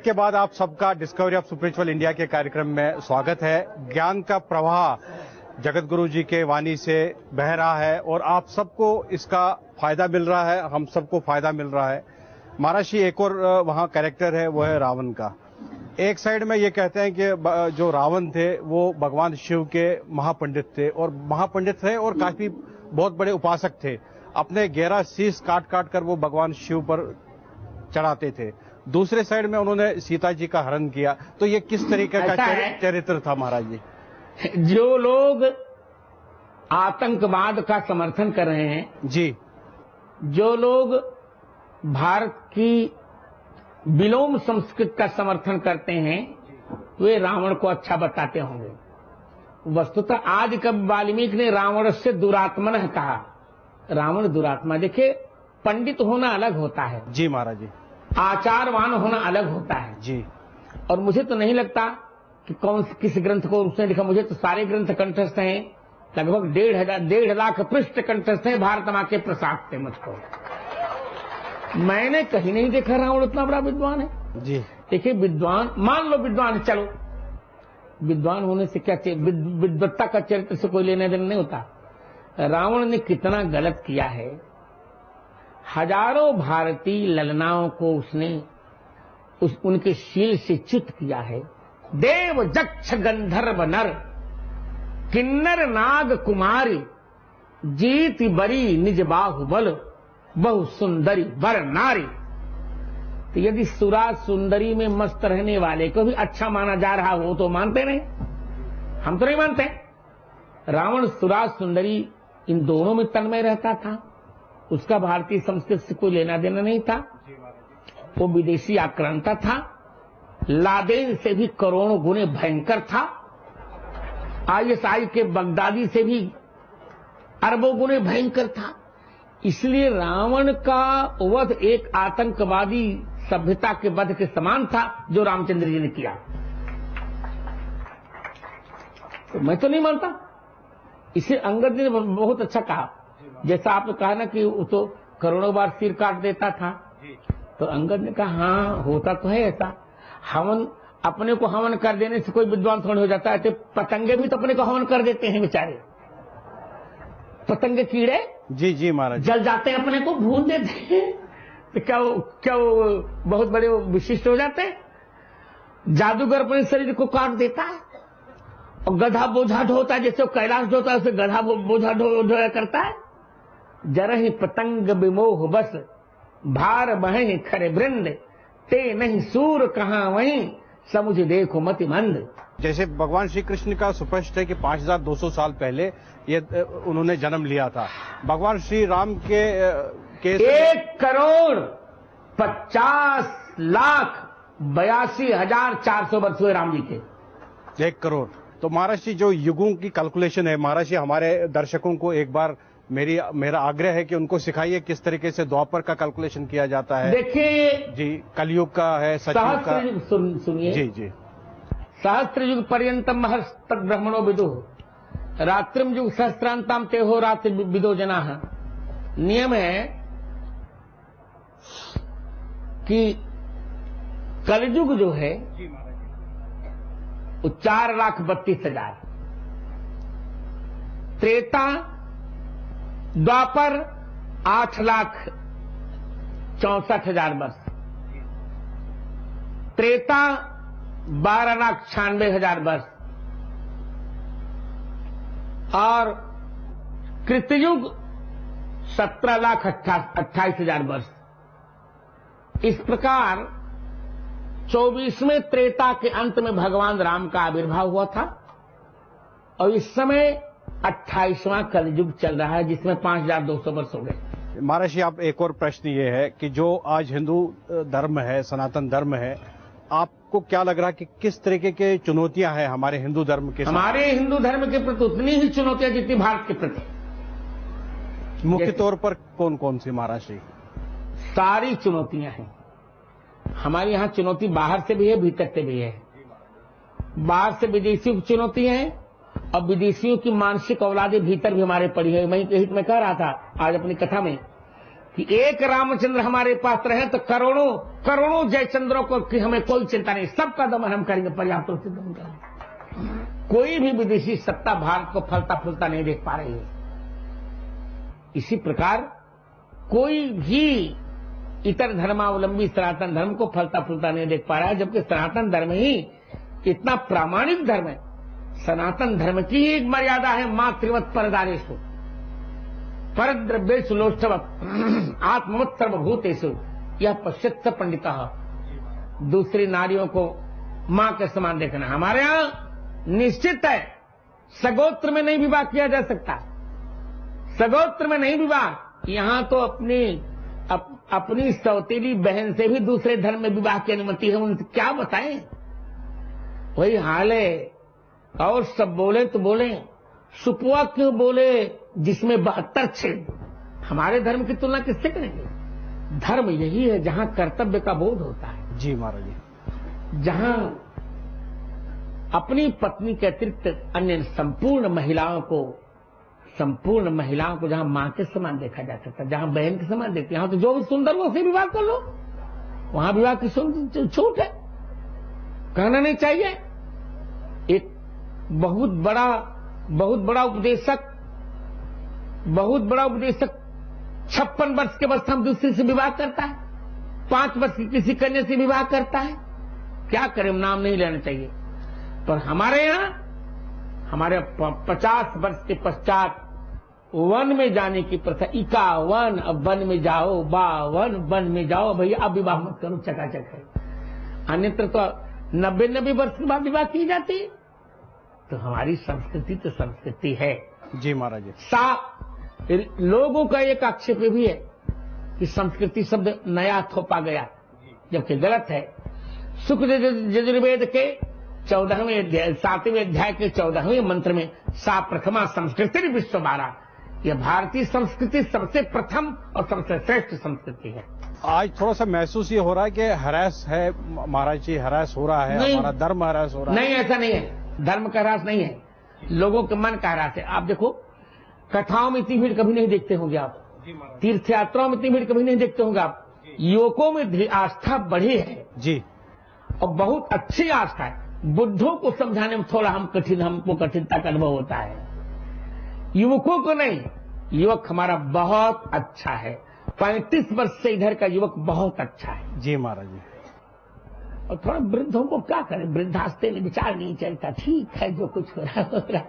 के बाद आप सबका डिस्कवरी ऑफ स्पिरिचुअल इंडिया के कार्यक्रम में स्वागत है। ज्ञान का प्रवाह जगत गुरु जी के वाणी से बह रहा है और आप सबको इसका फायदा मिल रहा है, हम सबको फायदा मिल रहा है। महाराज जी, एक और वहाँ कैरेक्टर है, वो है रावण का। एक साइड में ये कहते हैं कि जो रावण थे वो भगवान शिव के महापंडित थे और काफी बहुत बड़े उपासक थे। अपने 11 शीश काट काट कर वो भगवान शिव पर चढ़ाते थे। दूसरे साइड में उन्होंने सीता जी का हरण किया। तो ये किस तरीके का चरित्र था महाराज जी? जो लोग आतंकवाद का समर्थन कर रहे हैं जी, जो लोग भारत की विलोम संस्कृति का समर्थन करते हैं, वे रावण को अच्छा बताते होंगे। वस्तुतः आदि कवि वाल्मीकि ने रावण से दुरात्मनः कहा। रावण दुरात्मा। देखिए, पंडित होना अलग होता है जी महाराज जी, आचारवान होना अलग होता है जी। और मुझे तो नहीं लगता कि किस ग्रंथ को उसने लिखा। मुझे तो सारे ग्रंथ कंठस्थ हैं, लगभग 1.5 लाख पृष्ठ कंठस्थ हैं भारत मां के प्रसाद से। मुझको मैंने कहीं नहीं देखा रावण उतना बड़ा विद्वान है जी। देखिए, विद्वान मान लो विद्वान, चलो विद्वान होने से क्या, विद्वत्ता का चरित्र से कोई लेना देना नहीं होता। रावण ने कितना गलत किया है। हजारों भारतीय ललनाओं को उसने उनके शील से च्युत किया है। देव जक्ष गंधर्व नर किन्नर नाग कुमारी जीति बरी निज बाहुबल बहु सुंदरी वर नारी। तो यदि सुरा सुंदरी में मस्त रहने वाले को भी अच्छा माना जा रहा हो तो मानते नहीं, हम तो नहीं मानते। रावण सुरा सुंदरी इन दोनों में तन्मय रहता था। उसका भारतीय संस्कृति से कोई लेना देना नहीं था। वो विदेशी आक्रांता था, लादेन से भी करोड़ों गुने भयंकर था, आईएसआई के बगदादी से भी अरबों गुने भयंकर था। इसलिए रावण का वध एक आतंकवादी सभ्यता के वध के समान था जो रामचंद्र जी ने किया। तो मैं तो नहीं मानता। इसे अंगद जी ने बहुत अच्छा कहा। जैसा आपने कहा ना कि वो तो करोड़ों बार सिर काट देता था, तो अंगद ने कहा हाँ होता तो है ऐसा। हवन, अपने को हवन कर देने से कोई विद्वान थोड़ी हो जाता है। तो पतंगे भी तो अपने को हवन कर देते हैं बेचारे। पतंगे कीड़े जी जी महाराज, जल जाते हैं, अपने को भून देते हैं। तो क्या वो बहुत बड़े विशिष्ट हो जाते हैं। जादूगर अपने शरीर को काट देता है और गधा बोझा ढोता है, जैसे कैलाश ढोता है उसे गधा बोझा ढोया करता है। जरहि पतंग विमोह बस भार बहें खरे वृंद ते नहीं सूर कहां वहीं समुझ देखो मति मंद। जैसे भगवान श्री कृष्ण का स्पष्ट है कि 5200 साल पहले ये उन्होंने जन्म लिया था। भगवान श्री राम के 1,50,82,400 वर्ष हुए राम जी के। 1 करोड़। तो महाराज जी, जो युगों की कैलकुलेशन है महाराज जी, हमारे दर्शकों को एक बार मेरा आग्रह है कि उनको सिखाइए किस तरीके से द्वापर का कैलकुलेशन किया जाता है। देखिए जी, कलयुग का है, सतयुग का। सुनिए जी जी। सहस्त्र युग पर्यंतम महर्ष तक ब्रह्मणो विदु रात्रिम युग सहस्त्रांताम तेहो रात्रि विदो जनाः। नियम है कि कलयुग जो है वो 4,32,000, त्रेता द्वापर 8,64,000 वर्ष, त्रेता 12,96,000 वर्ष और कृतयुग 17,28,000 वर्ष। इस प्रकार 24वें त्रेता के अंत में भगवान राम का आविर्भाव हुआ था और इस समय 28वां कलयुग चल रहा है, जिसमें 5,200 वर्ष हो गए। महाराज जी, आप एक और प्रश्न ये है कि जो आज हिंदू धर्म है, सनातन धर्म है, आपको क्या लग रहा है कि किस तरीके के चुनौतियां हैं हमारे हिंदू धर्म के? हमारे हिंदू धर्म के प्रति उतनी ही चुनौतियां जितनी भारत के प्रति। मुख्य तौर पर कौन कौन सी महाराज जी? सारी चुनौतियां हैं हमारे यहाँ। चुनौती बाहर से भी है, भीतर से भी है। बाहर से विदेशियों की चुनौती है और विदेशियों की मानसिक औलादे भीतर भी हमारे पड़ी है। मैं कह रहा था आज अपनी कथा में कि एक रामचंद्र हमारे पास रहे तो करोड़ों करोड़ों जयचंद्रों को की हमें कोई चिंता नहीं, सबका दमन हम करेंगे, पर्याप्त रूप से दमन करेंगे। कोई भी विदेशी सत्ता भारत को फलता फूलता नहीं देख पा रही है। इसी प्रकार कोई भी इतर धर्मावलंबी सनातन धर्म को फलता फूलता नहीं देख पा रहा है, जबकि सनातन धर्म ही इतना प्रामाणिक धर्म है। सनातन धर्म की ही एक मर्यादा है, मातृवत परदारेषु परद्रव्येषु लोष्टव आत्मवत् सर्वभूतेषु, यह पश्यत् पंडितः। दूसरी नारियों को मां के समान देखना। हमारे यहां निश्चित है सगोत्र में नहीं विवाह किया जा सकता, सगोत्र में नहीं विवाह। यहां तो अपनी सौतेली बहन से भी दूसरे धर्म में विवाह की अनुमति है। उनसे क्या बताएं, वही हाल है। और सब बोले तो बोले, सुपुआ क्यों बोले जिसमें 72 छेद। हमारे धर्म की तुलना किससे करेंगे? धर्म यही है जहां कर्तव्य का बोध होता है। जी महाराज जी। जहां अपनी पत्नी के अतिरिक्त अन्य संपूर्ण महिलाओं को जहां मां के समान देखा जा सकता है, जहां बहन के समान देखते, यहां तो जो भी सुंदर वो से विवाह कर लो, वहां विवाह की छूट है, कहना नहीं चाहिए। एक बहुत बड़ा उपदेशक 56 वर्ष के वर्ष हम दूसरे से विवाह करता है, 5 वर्ष की किसी कन्या से विवाह करता है। क्या करें, नाम नहीं लेना चाहिए। पर हमारे यहां हमारे 50 वर्ष के पश्चात वन में जाने की प्रथा, 51 अब वन में जाओ, 52 वन में जाओ, भैया अब विवाह मत करो, चकाचक है। अन्यत्र तो 90 वर्ष के बाद विवाह की जाती है। तो हमारी संस्कृति तो संस्कृति है। जी महाराज जी। लोगों का एक आक्षेप भी है कि संस्कृति शब्द नया थोपा गया, जबकि गलत है। शुक्ल यजुर्वेद के 7वें अध्याय के 14वें मंत्र में सा प्रथमा संस्कृति विश्व बारा, यह भारतीय संस्कृति सबसे प्रथम और सबसे श्रेष्ठ संस्कृति है। आज थोड़ा सा महसूस ये हो रहा है कि हरास है महाराज जी, हरास हो रहा है, हमारा धर्म हरास हो रहा है। नहीं, ऐसा नहीं है। धर्म का ह्रास नहीं है, लोगों के मन का ह्रास है। आप देखो, कथाओं में इतनी भीड़ कभी नहीं देखते होंगे आप, तीर्थ यात्राओं में इतनी भीड़ कभी नहीं देखते होंगे आप। युवकों में आस्था बढ़ी है जी, और बहुत अच्छी आस्था है। बुद्धों को समझाने में थोड़ा हमको कठिनता का अनुभव होता है, युवकों को नहीं। युवक हमारा बहुत अच्छा है, 35 वर्ष से इधर का युवक बहुत अच्छा है। जी महाराज जी। और थोड़ा वृद्धों को क्या करें, वृद्धास्ते में विचार नहीं चलता। ठीक है, जो कुछ हो रहा है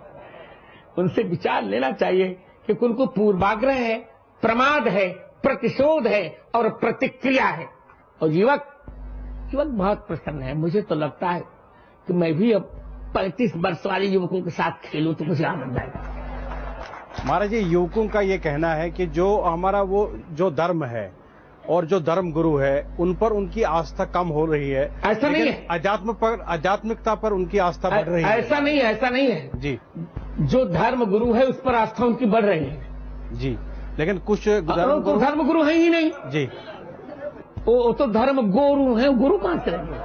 उनसे विचार लेना चाहिए, क्योंकि उनको पूर्वाग्रह है, प्रमाद है, प्रतिशोध है और प्रतिक्रिया है। और युवक बहुत प्रसन्न है। मुझे तो लगता है कि मैं भी अब 35 वर्ष वाले युवकों के साथ खेलूं तो मुझे आनंद आएगा। महाराज जी, युवकों का ये कहना है कि जो हमारा वो जो धर्म है और जो धर्म गुरु है उन पर उनकी आस्था कम हो रही है। ऐसा नहीं है। आध्यात्मिकता पर उनकी आस्था बढ़ रही है। ऐसा नहीं है जी। जो धर्म गुरु है उस पर आस्था उनकी बढ़ रही है जी, लेकिन कुछ धर्म गुरु है ही नहीं जी। वो तो धर्म गुरु है, गुरु कहां से रहेंगे?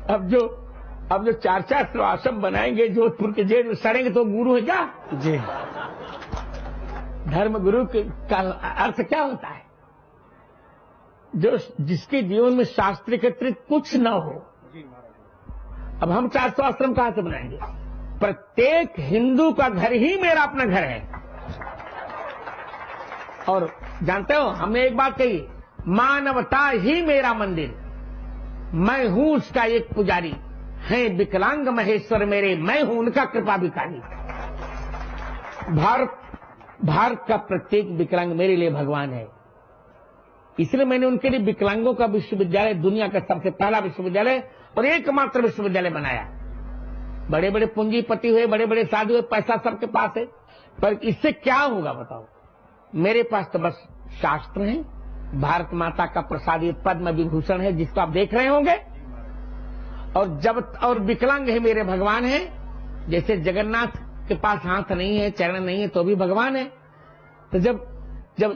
अब जो 4 आश्रम बनाएंगे जोधपुर के जेल में सड़ेंगे तो गुरु है क्या जी? धर्म गुरु का अर्थ क्या होता है? जिसके जीवन में शास्त्र के अतिरिक्त कुछ न हो। अब हम 400 आश्रम कहां से बनाएंगे? प्रत्येक हिंदू का घर ही मेरा अपना घर है। और जानते हो, हमने एक बात कही, मानवता ही मेरा मंदिर, मैं हूं उसका एक पुजारी, हैं विकलांग महेश्वर मेरे, मैं हूं उनका कृपा भिखारी। भारत का प्रत्येक विकलांग मेरे लिए भगवान है। इसलिए मैंने उनके लिए विकलांगों का विश्वविद्यालय, दुनिया का सबसे पहला विश्वविद्यालय और एकमात्र विश्वविद्यालय बनाया। बड़े बड़े पूंजीपति हुए, बड़े बड़े साधु हुए, पैसा सबके पास है, पर इससे क्या होगा बताओ? मेरे पास तो बस शास्त्र है, भारत माता का प्रसादित पद्म विभूषण है जिसको आप देख रहे होंगे, और विकलांग है मेरे भगवान है। जैसे जगन्नाथ के पास हाथ नहीं है, चरण नहीं है, तो भी भगवान है। तो जब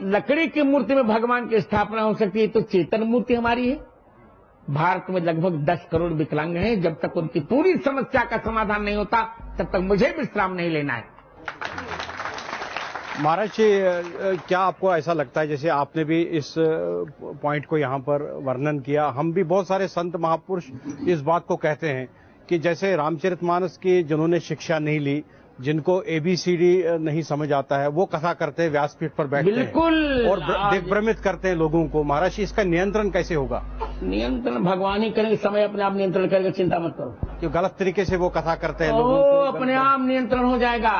लकड़ी की मूर्ति में भगवान की स्थापना हो सकती है तो चेतन मूर्ति हमारी है। भारत में लगभग 10 करोड़ विकलांग हैं। जब तक उनकी पूरी समस्या का समाधान नहीं होता तब तक मुझे विश्राम नहीं लेना है। महाराज जी, क्या आपको ऐसा लगता है, जैसे आपने भी इस पॉइंट को यहाँ पर वर्णन किया, हम भी बहुत सारे संत महापुरुष इस बात को कहते हैं कि जैसे रामचरितमानस की जिन्होंने शिक्षा नहीं ली, जिनको एबीसीडी नहीं समझ आता है, वो कथा करते हैं, व्यासपीठ पर बैठते बिल्कुल हैं और दिग्भ्रमित करते हैं लोगों को। महाराज जी, इसका नियंत्रण कैसे होगा? नियंत्रण भगवान ही करेंगे, समय अपने आप नियंत्रण करेगा, चिंता मत करो। जो गलत तरीके से वो कथा करते हैं ओ, लोगों को, अपने आप नियंत्रण हो जाएगा।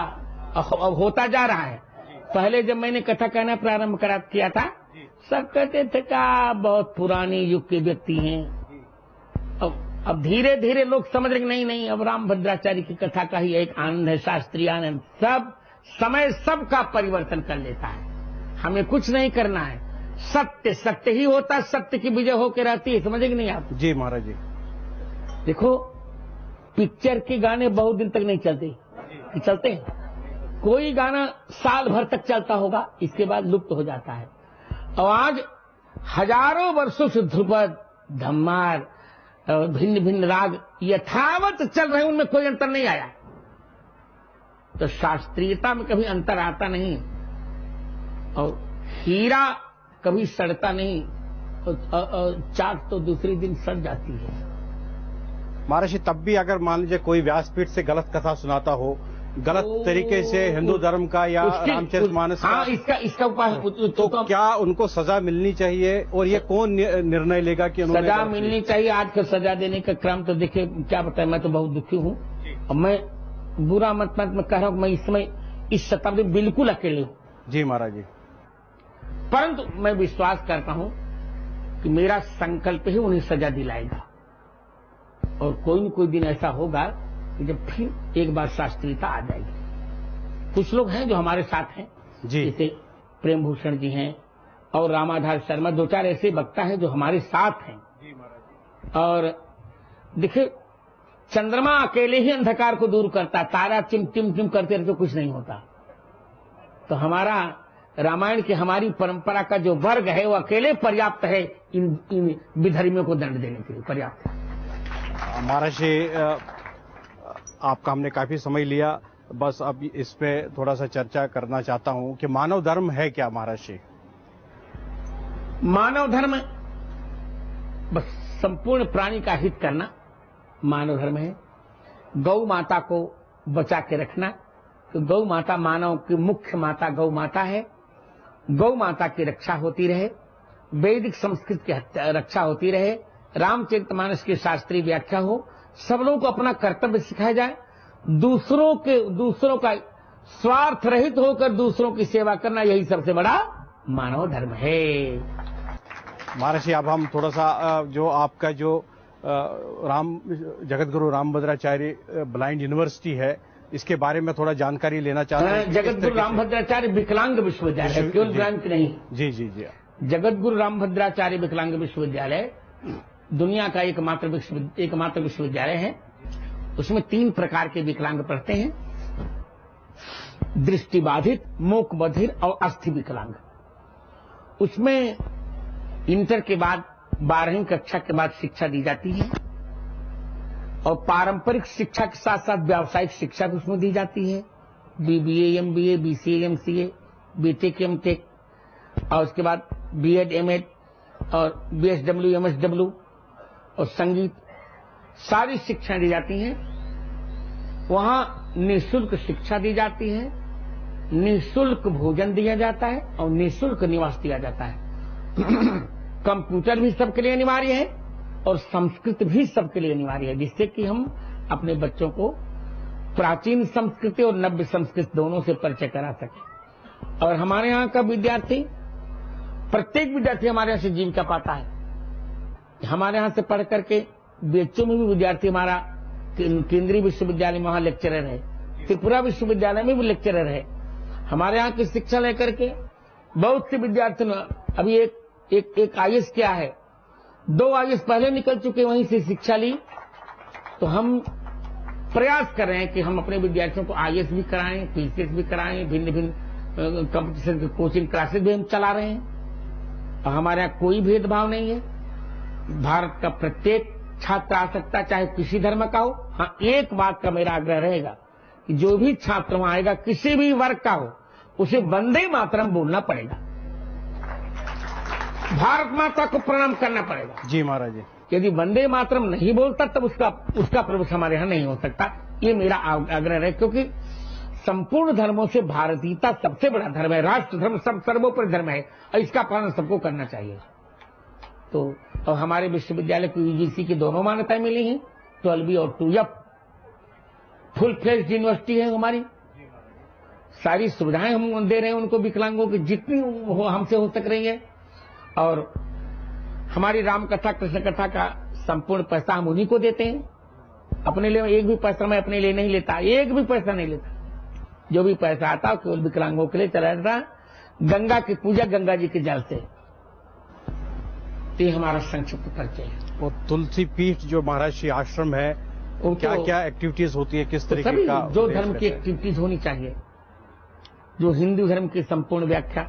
अब होता जा रहा है। पहले जब मैंने कथा कहना प्रारंभ किया था, सब कहते थे का बहुत पुरानी युग के व्यक्ति हैं। अब धीरे धीरे लोग समझ रहे नहीं नहीं, अब रामभद्राचार्य की कथा का ही एक आनंद है, शास्त्रीय आनंद। सब समय सबका परिवर्तन कर लेता है, हमें कुछ नहीं करना है। सत्य सत्य ही होता है, सत्य की विजय होकर रहती है, समझे कि नहीं आप? जी महाराज जी। देखो, पिक्चर के गाने बहुत दिन तक नहीं चलते, चलते हैं। कोई गाना साल भर तक चलता होगा, इसके बाद लुप्त हो जाता है। और आज हजारों वर्षों से ध्रुपद, धम्मार, भिन्न भिन्न राग यथावत चल रहे, उनमें कोई अंतर नहीं आया। तो शास्त्रीयता में कभी अंतर आता नहीं, और हीरा कभी सड़ता नहीं, और चाट तो दूसरे दिन सड़ जाती है। महाराज जी, तब भी अगर मान लीजिए कोई व्यासपीठ से गलत कथा सुनाता हो, गलत तरीके से हिंदू धर्म का या रामचरितमानस हाँ, का, इसका उपाय तो क्या उनको सजा मिलनी चाहिए? और ये कौन निर्णय लेगा कि उन्होंने सजा मिलनी चाहिए? आज का सजा देने का क्रम तो देखिए, क्या बताएं, मैं तो बहुत दुखी हूँ। और मैं बुरा मत मैं कह रहा हूँ, मैं इस समय इस शताब्दी में बिल्कुल अकेले हूँ। जी महाराज जी। परंतु मैं विश्वास करता हूँ कि मेरा संकल्प ही उन्हें सजा दिलाएगा, और कोई न कोई दिन ऐसा होगा कि जब फिर एक बार शास्त्रीयता आ जाएगी। कुछ लोग हैं जो हमारे साथ हैं जी, जैसे प्रेम भूषण जी हैं और रामाधार शर्मा, दो चार ऐसे वक्ता हैं जो हमारे साथ हैं। और देखिए, चंद्रमा अकेले ही अंधकार को दूर करता, तारा चिम टिम टिम करते रहते, कुछ नहीं होता। तो हमारा रामायण की हमारी परंपरा का जो वर्ग है वो अकेले पर्याप्त है, इन विधर्मियों को दंड देने के लिए पर्याप्त है। महाराज जी, आपका हमने काफी समय लिया, बस अब इस पे थोड़ा सा चर्चा करना चाहता हूं कि मानव धर्म है क्या महाराज जी? मानव धर्म बस संपूर्ण प्राणी का हित करना मानव धर्म है। गौ माता को बचा के रखना, तो गौ माता मानव की मुख्य माता गौ माता है। गौ माता की रक्षा होती रहे, वैदिक संस्कृत की रक्षा होती रहे, रामचरितमानस की शास्त्रीय व्याख्या हो, सब लोगों को अपना कर्तव्य सिखाया जाए, दूसरों का स्वार्थ रहित होकर दूसरों की सेवा करना, यही सबसे बड़ा मानव धर्म है। महाराज जी, अब हम थोड़ा सा जो आपका जो जगतगुरु रामभद्राचार्य ब्लाइंड यूनिवर्सिटी है, इसके बारे में थोड़ा जानकारी लेना चाहते हैं। जगतगुरु रामभद्राचार्य विकलांग विश्वविद्यालय है, केवल ब्लाइंड नहीं। जी जी जी। जगतगुरु रामभद्राचार्य विकलांग विश्वविद्यालय दुनिया का एकमात्र विश्वविद्यालय है। उसमें 3 प्रकार के विकलांग पढ़ते हैं, दृष्टिबाधित, मूक बधिर और अस्थि विकलांग। उसमें इंटर के बाद 12वीं कक्षा के बाद शिक्षा दी जाती है, और पारंपरिक शिक्षा के साथ साथ व्यावसायिक शिक्षा भी उसमें दी जाती है। BBA, MBA, BCA, MCA, BTech, MTech, और उसके बाद B.Ed, M.Ed और BSW, MSW और संगीत, सारी शिक्षाएं दी जाती हैं। वहां निःशुल्क शिक्षा दी जाती है, निःशुल्क भोजन दिया जाता है और निःशुल्क निवास दिया जाता है। कंप्यूटर भी सबके लिए अनिवार्य है और संस्कृत भी सबके लिए अनिवार्य है, जिससे कि हम अपने बच्चों को प्राचीन संस्कृति और नव्य संस्कृत दोनों से परिचय करा सके। और हमारे यहाँ का विद्यार्थी, प्रत्येक विद्यार्थी हमारे यहाँ से जीविका पाता है। हमारे यहाँ से पढ़ करके बीएचयू में भी विद्यार्थी हमारा केंद्रीय विश्वविद्यालय में वहां लेक्चरर है, त्रिपुरा विश्वविद्यालय में भी लेक्चरर है। हमारे यहाँ की शिक्षा लेकर के बहुत से विद्यार्थी, अभी एक आईएएस क्या है, 2 आईएएस पहले निकल चुके, वहीं से शिक्षा ली। तो हम प्रयास कर रहे हैं कि हम अपने विद्यार्थियों को आईएएस भी कराएं, पीसीएस भी कराएं, भिन्न भिन्न कंपटीशन की कोचिंग क्लासेस भी हम चला रहे हैं। और हमारे यहाँ कोई भेदभाव नहीं है, भारत का प्रत्येक छात्र आ सकता, चाहे किसी धर्म का हो। हाँ, एक बात का मेरा आग्रह रहेगा कि जो भी छात्र वहां आएगा, किसी भी वर्ग का हो, उसे वंदे मातरम बोलना पड़ेगा, भारत माता को प्रणाम करना पड़ेगा। जी महाराज जी। यदि वंदे मातरम नहीं बोलता तब उसका प्रवेश हमारे यहाँ नहीं हो सकता। ये मेरा आग्रह है, क्योंकि संपूर्ण धर्मों से भारतीयता सबसे बड़ा धर्म है, राष्ट्र धर्म सब सर्वोपरि धर्म है, और इसका पालन सबको करना चाहिए। तो और हमारे विश्वविद्यालय को यूजीसी की दोनों मान्यताएं मिली हैं, 12 और 2F, फुल फ्लेज्ड यूनिवर्सिटी है हमारी, सारी सुविधाएं हम दे रहे हैं उनको, विकलांगों की जितनी हमसे हो सक रही है। और हमारी राम कथा कृष्ण कथा का संपूर्ण पैसा हम उन्हीं को देते हैं, अपने लिए एक भी पैसा मैं अपने लिए नहीं लेता, एक भी पैसा नहीं लेता। जो भी पैसा आता केवल विकलांगों के लिए चला जाता। गंगा की पूजा गंगा जी के जल से, ये हमारा संक्षिप्त परिचय है। वो तुलसी पीठ जो महाराज श्री आश्रम है, क्या क्या एक्टिविटीज होती है, किस तरीके सभी का जो धर्म की एक्टिविटीज होनी चाहिए, जो हिंदू धर्म की संपूर्ण व्याख्या,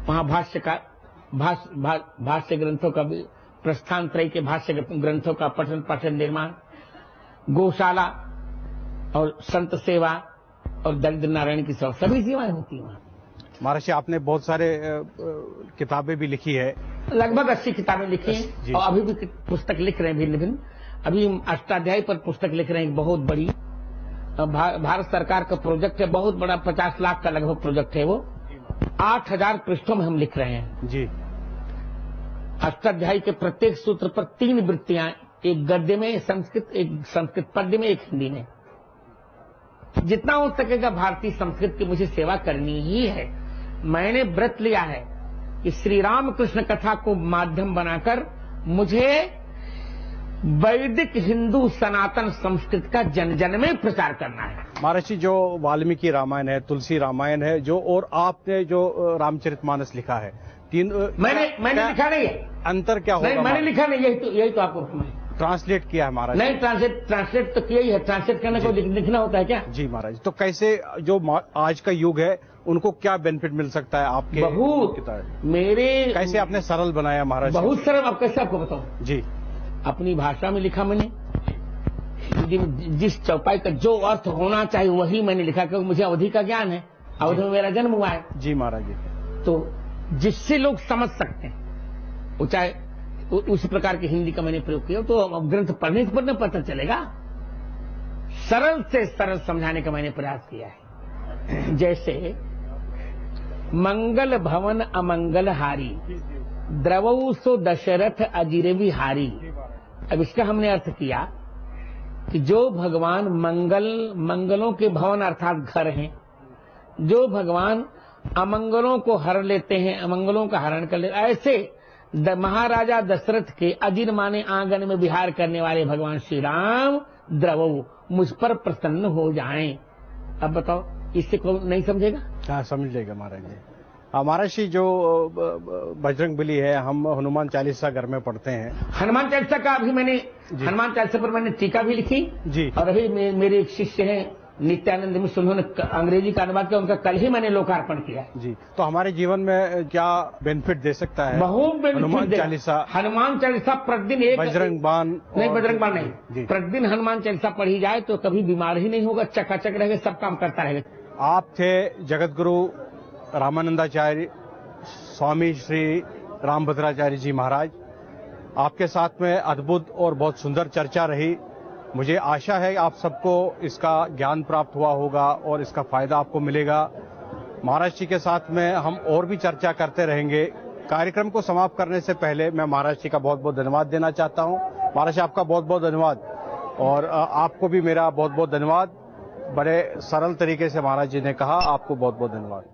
वहां भाष्य ग्रंथों का भी, प्रस्थान त्रय के भाष्य ग्रंथों का पठन पाठन निर्माण, गौशाला और संत सेवा और दरिद्र नारायण की सेवा, सभी सेवाएं होती हैं। महाराज जी आपने बहुत सारे किताबें भी लिखी है, लगभग 80 किताबें लिखी हैं, और अभी भी पुस्तक लिख रहे हैं भिन्न भिन्न। अभी हम अष्टाध्यायी पर पुस्तक लिख रहे हैं, बहुत बड़ी भारत सरकार का प्रोजेक्ट है, बहुत बड़ा, 50 लाख का लगभग प्रोजेक्ट है वो, 8000 पृष्ठों में हम लिख रहे हैं जी। अष्टाध्यायी के प्रत्येक सूत्र पर 3 वृत्तियां, एक गद्य में संस्कृत, एक संस्कृत पद्य में, एक हिंदी में। जितना हो सकेगा भारतीय संस्कृत की मुझे सेवा करनी ही है। मैंने व्रत लिया है कि श्री राम कृष्ण कथा को माध्यम बनाकर मुझे वैदिक हिंदू सनातन संस्कृत का जन जन में प्रचार करना है। महाराज जी जो वाल्मीकि रामायण है, तुलसी रामायण है जो, और आपने जो रामचरितमानस लिखा है, तीन मैंने लिखा नहीं है। अंतर क्या होगा? नहीं, मैंने लिखा नहीं, यही तो आपको ट्रांसलेट किया है महाराज। नहीं, ट्रांसलेट तो किया ही है। ट्रांसलेट करने को लिखना होता है क्या? जी महाराज। तो कैसे जो आज का युग है उनको क्या बेनिफिट मिल सकता है आपके? बहुत मेरे कैसे आपने सरल बनाया महाराज? बहुत सरल। अब कैसे आपको बताऊं? जी। अपनी भाषा में लिखा मैंने, हिंदी में जिस चौपाई का जो अर्थ होना चाहिए वही मैंने लिखा, क्योंकि मुझे अवधि का ज्ञान है, अवधि में मेरा जन्म हुआ है। जी महाराज जी। तो जिससे लोग समझ सकते हैं, वो चाहे उसी प्रकार की हिंदी का मैंने प्रयोग किया। तो ग्रंथ पढ़ने से पढ़ने पता चलेगा, सरल से सरल समझाने का मैंने प्रयास किया है। जैसे मंगल भवन अमंगल हारी, द्रवऊ सो दशरथ अजिर विहारी। अब इसका हमने अर्थ किया कि जो भगवान मंगलों के भवन अर्थात घर हैं, जो भगवान अमंगलों को हर लेते हैं, अमंगलों का हरण कर लेते, ऐसे महाराजा दशरथ के अजिर माने आंगन में विहार करने वाले भगवान श्री राम द्रवऊ मुझ पर प्रसन्न हो जाएं। अब बताओ, इससे कोई नहीं समझेगा? हाँ, समझ जाएगा महाराज जी। महाराज जी जो बजरंगबली है, हम हनुमान चालीसा घर में पढ़ते हैं। हनुमान चालीसा का अभी मैंने, हनुमान चालीसा पर मैंने टीका भी लिखी जी। और अभी मेरे एक शिष्य हैं नित्यानंद मिश्र, उन्होंने अंग्रेजी का अनुवाद किया, उनका कल ही मैंने लोकार्पण किया जी। तो हमारे जीवन में क्या बेनिफिट दे सकता है? बहुत बेनिफिट। हनुमान चालीसा प्रतिदिन एक, बजरंग बाण नहीं, प्रतिदिन हनुमान चालीसा पढ़ी जाए तो कभी बीमार ही नहीं होगा, चकाचक रहेगा, सब काम करता रहेगा। आप थे जगत गुरु रामानंदाचार्य स्वामी श्री रामभद्राचार्य जी महाराज। आपके साथ में अद्भुत और बहुत सुंदर चर्चा रही। मुझे आशा है आप सबको इसका ज्ञान प्राप्त हुआ होगा और इसका फायदा आपको मिलेगा। महाराज जी के साथ में हम और भी चर्चा करते रहेंगे। कार्यक्रम को समाप्त करने से पहले मैं महाराज जी का बहुत बहुत धन्यवाद देना चाहता हूं। महाराज जी आपका बहुत बहुत धन्यवाद, और आपको भी मेरा बहुत बहुत धन्यवाद। बड़े सरल तरीके से महाराज जी ने कहा, आपको बहुत बहुत धन्यवाद।